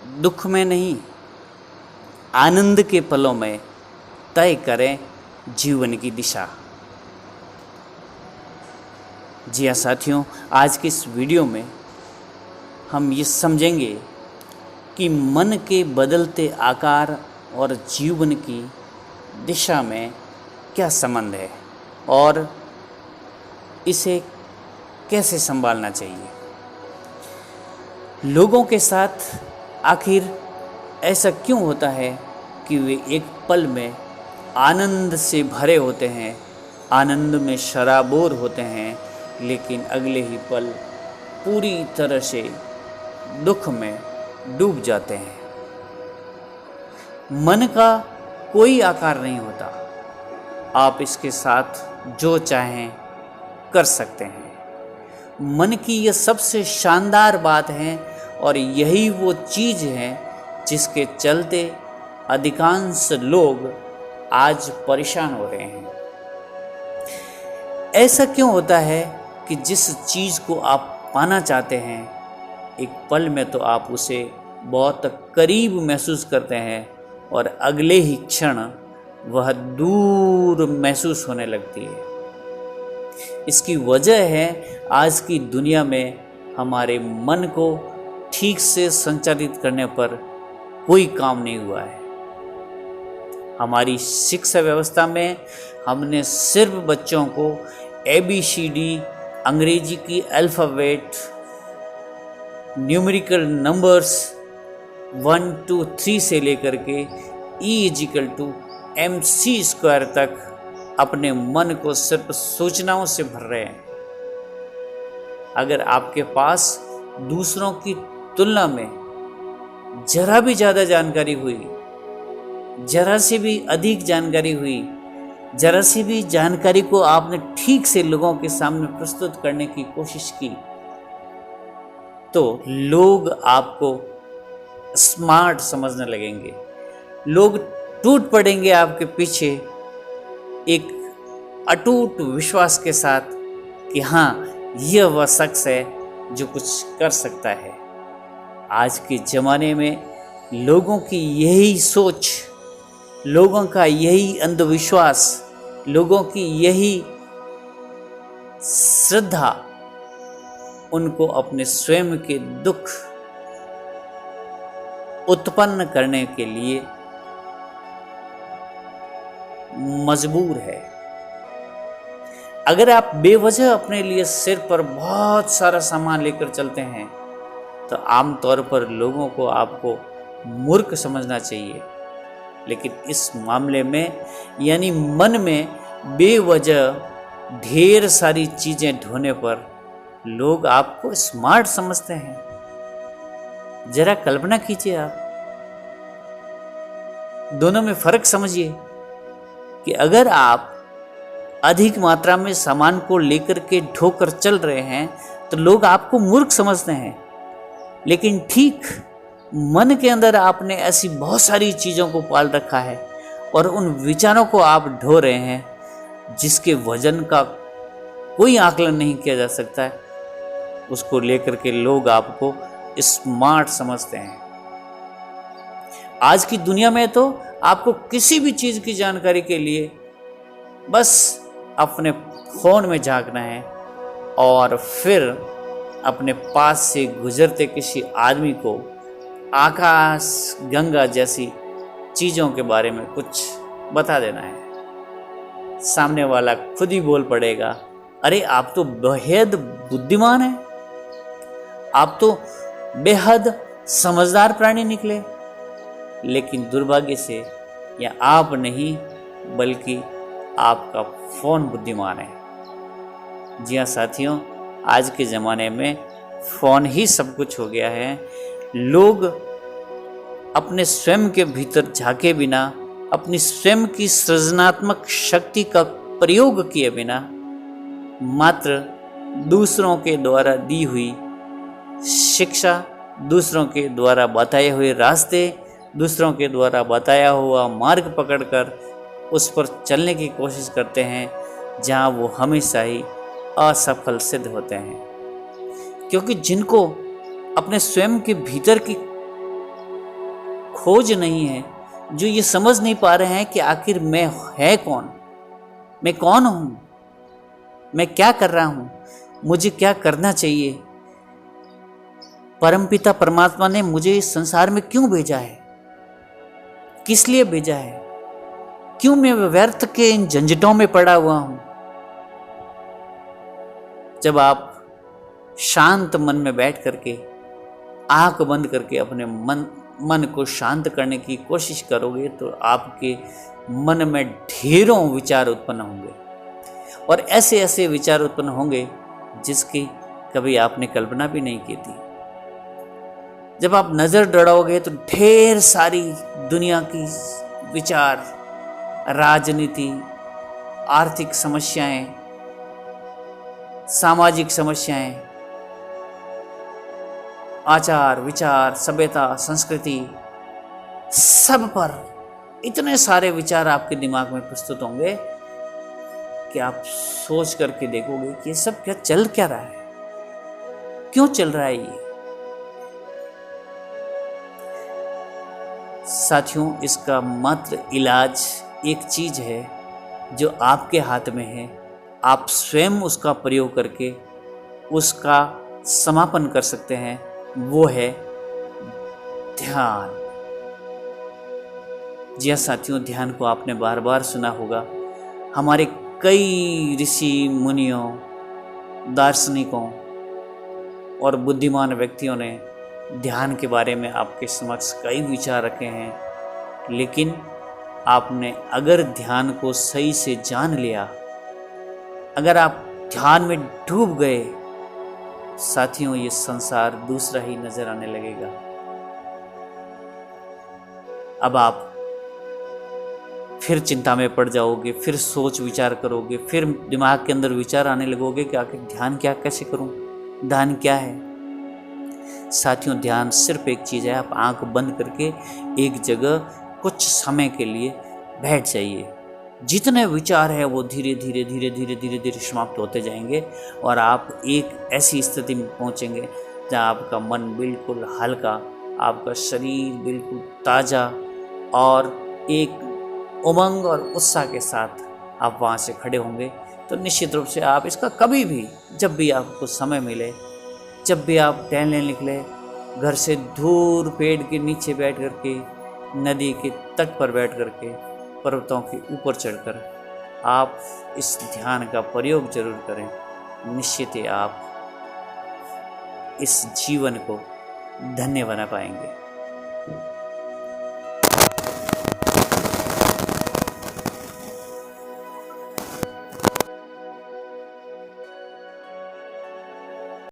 दुख में नहीं, आनंद के पलों में तय करें जीवन की दिशा। जी हाँ साथियों, आज की इस वीडियो में हम ये समझेंगे कि मन के बदलते आकार और जीवन की दिशा में क्या संबंध है और इसे कैसे संभालना चाहिए। लोगों के साथ आखिर ऐसा क्यों होता है कि वे एक पल में आनंद से भरे होते हैं, आनंद में शराबोर होते हैं, लेकिन अगले ही पल पूरी तरह से दुख में डूब जाते हैं। मन का कोई आकार नहीं होता, आप इसके साथ जो चाहें कर सकते हैं। मन की यह सबसे शानदार बात है और यही वो चीज़ है जिसके चलते अधिकांश लोग आज परेशान हो रहे हैं। ऐसा क्यों होता है कि जिस चीज़ को आप पाना चाहते हैं, एक पल में तो आप उसे बहुत करीब महसूस करते हैं और अगले ही क्षण वह दूर महसूस होने लगती है। इसकी वजह है आज की दुनिया में हमारे मन को ठीक से संचालित करने पर कोई काम नहीं हुआ है। हमारी शिक्षा व्यवस्था में हमने सिर्फ बच्चों को ABCD, अंग्रेजी की अल्फ़ाबेट, न्यूमेरिकल नंबर्स 1 2 3 से लेकर के E=mc² तक अपने मन को सिर्फ सूचनाओं से भर रहे हैं। अगर आपके पास दूसरों की तुलना में जरा भी ज़्यादा जानकारी हुई, जरा सी भी अधिक जानकारी हुई, जरा सी भी जानकारी को आपने ठीक से लोगों के सामने प्रस्तुत करने की कोशिश की, तो लोग आपको स्मार्ट समझने लगेंगे। लोग टूट पड़ेंगे आपके पीछे एक अटूट विश्वास के साथ कि हाँ, यह वह शख्स है जो कुछ कर सकता है। आज के ज़माने में लोगों की यही सोच, लोगों का यही अंधविश्वास, लोगों की यही श्रद्धा उनको अपने स्वयं के दुख उत्पन्न करने के लिए मजबूर है। अगर आप बेवजह अपने लिए सिर पर बहुत सारा सामान लेकर चलते हैं तो आमतौर पर लोगों को आपको मूर्ख समझना चाहिए, लेकिन इस मामले में यानी मन में बेवजह ढेर सारी चीज़ें ढोने पर लोग आपको स्मार्ट समझते हैं। जरा कल्पना कीजिए, आप दोनों में फर्क समझिए कि अगर आप अधिक मात्रा में सामान को लेकर के ढोकर चल रहे हैं तो लोग आपको मूर्ख समझते हैं, लेकिन ठीक मन के अंदर आपने ऐसी बहुत सारी चीज़ों को पाल रखा है और उन विचारों को आप ढो रहे हैं जिसके वजन का कोई आकलन नहीं किया जा सकता है, उसको लेकर के लोग आपको स्मार्ट समझते हैं। आज की दुनिया में तो आपको किसी भी चीज़ की जानकारी के लिए बस अपने फ़ोन में झांकना है और फिर अपने पास से गुजरते किसी आदमी को आकाश गंगा जैसी चीज़ों के बारे में कुछ बता देना है। सामने वाला खुद ही बोल पड़ेगा, अरे आप तो बेहद बुद्धिमान हैं, आप तो बेहद समझदार प्राणी निकले। लेकिन दुर्भाग्य से या आप नहीं बल्कि आपका फ़ोन बुद्धिमान है। जी हाँ साथियों, आज के ज़माने में फ़ोन ही सब कुछ हो गया है। लोग अपने स्वयं के भीतर झांके बिना, अपनी स्वयं की सृजनात्मक शक्ति का प्रयोग किए बिना मात्र दूसरों के द्वारा दी हुई शिक्षा, दूसरों के द्वारा बताए हुए रास्ते, दूसरों के द्वारा बताया हुआ मार्ग पकड़कर उस पर चलने की कोशिश करते हैं, जहां वो हमेशा ही असफल सिद्ध होते हैं। क्योंकि जिनको अपने स्वयं के भीतर की खोज नहीं है, जो ये समझ नहीं पा रहे हैं कि आखिर मैं है कौन, मैं कौन हूँ, मैं क्या कर रहा हूँ, मुझे क्या करना चाहिए, परमपिता परमात्मा ने मुझे इस संसार में क्यों भेजा है, किस लिए भेजा है, क्यों मैं व्यर्थ के इन झंझटों में पड़ा हुआ हूं। जब आप शांत मन में बैठ करके आंख बंद करके अपने मन को शांत करने की कोशिश करोगे तो आपके मन में ढेरों विचार उत्पन्न होंगे, और ऐसे ऐसे विचार उत्पन्न होंगे जिसकी कभी आपने कल्पना भी नहीं की थी। जब आप नजर दौड़ाओगे तो ढेर सारी दुनिया की विचार, राजनीति, आर्थिक समस्याएं, सामाजिक समस्याएं, आचार विचार, सभ्यता, संस्कृति, सब पर इतने सारे विचार आपके दिमाग में प्रस्तुत होंगे कि आप सोच करके देखोगे कि ये सब क्या रहा है, क्यों चल रहा है ये। साथियों, इसका मात्र इलाज एक चीज है जो आपके हाथ में है, आप स्वयं उसका प्रयोग करके उसका समापन कर सकते हैं, वो है ध्यान। जी हाँ साथियों, ध्यान को आपने बार बार सुना होगा। हमारे कई ऋषि मुनियों, दार्शनिकों और बुद्धिमान व्यक्तियों ने ध्यान के बारे में आपके समक्ष कई विचार रखे हैं, लेकिन आपने अगर ध्यान को सही से जान लिया, अगर आप ध्यान में डूब गए, साथियों ये संसार दूसरा ही नजर आने लगेगा। अब आप फिर चिंता में पड़ जाओगे, फिर सोच विचार करोगे, फिर दिमाग के अंदर विचार आने लगोगे कि आखिर ध्यान क्या, कैसे करूं, ध्यान क्या है। साथियों, ध्यान सिर्फ एक चीज है, आप आंख बंद करके एक जगह कुछ समय के लिए बैठ जाइए। जितने विचार है वो धीरे धीरे धीरे धीरे धीरे धीरे समाप्त होते जाएंगे और आप एक ऐसी स्थिति में पहुंचेंगे जहां आपका मन बिल्कुल हल्का, आपका शरीर बिल्कुल ताज़ा और एक उमंग और उत्साह के साथ आप वहां से खड़े होंगे। तो निश्चित रूप से आप इसका कभी भी, जब भी आपको समय मिले, जब भी आप टहलने निकले, घर से दूर पेड़ के नीचे बैठ करके, नदी के तट पर बैठ करके, पर्वतों के ऊपर चढ़कर आप इस ध्यान का प्रयोग जरूर करें। निश्चित ही आप इस जीवन को धन्य बना पाएंगे।